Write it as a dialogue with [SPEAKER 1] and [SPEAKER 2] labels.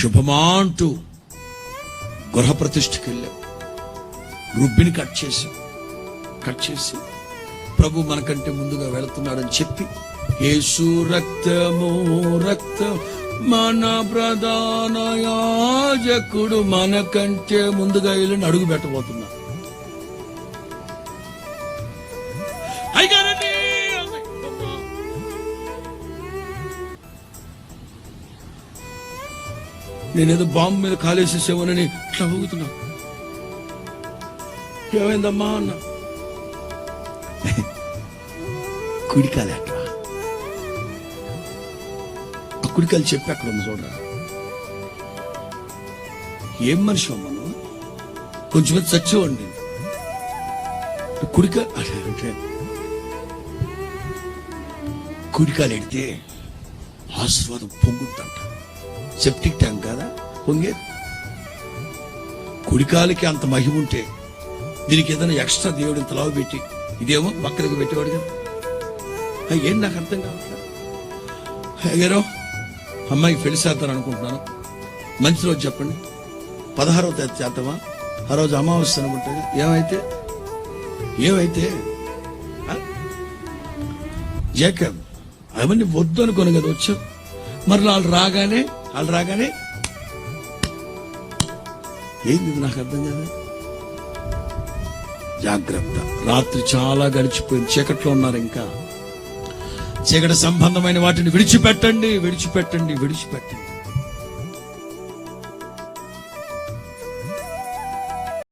[SPEAKER 1] శుభమా అంటూ గృహ ప్రతిష్ఠకి వెళ్ళాం. రుబ్బిని కట్ చేసి ప్రభు మనకంటే ముందుగా వెళుతున్నాడని చెప్పి యేసు రక్తము మన ప్రధాన యాజకుడు మనకంటే ముందుగా వెళ్ళి అడుగు పెట్టబోతున్నా. నేనేదో బాంబు మీద కాలేసేసేమోనని ఇట్లా ఊగుతున్నా. ఏమైందమ్మా అన్న. కుడికాలి అట్లా ఆ కుడికాలు చెప్పి అక్కడ ఉంది చూడరా. ఏం మనిషి అమ్మను, కొంచెం చచ్చేవండి. కుడికాలు ఎడితే ఆశీర్వాదం పొంగుద్దంట. సెప్టిక్ ట్యాంక్ కదా పొంగేది. కుడికాలకి అంత మహిమ ఉంటే దీనికి ఏదైనా ఎక్స్ట్రా దేవుడు ఇంత లావు పెట్టి ఇదేమో పక్కనకి పెట్టేవాడు కదా. ఏం నాకు అర్థం కావట్లేదు. అయ్యారో అమ్మాయికి పెళ్లి చేద్దాను అనుకుంటున్నాను. మంచి రోజు చెప్పండి. 16వ తేదీ చేద్దామా? ఆ రోజు అమావాస్య అనుకుంటుంది. ఏమైతే జేకబ్ అవన్నీ వద్దు అనుకోను కదా వచ్చావు. మరి వాళ్ళు రాగానే ఏంది నాకు అర్థం కదా. జాగ్రత్త. రాత్రి చాలా గడిచిపోయింది. చీకట్లో ఉన్నారు. ఇంకా చీకటి సంబంధమైన వాటిని విడిచిపెట్టండి.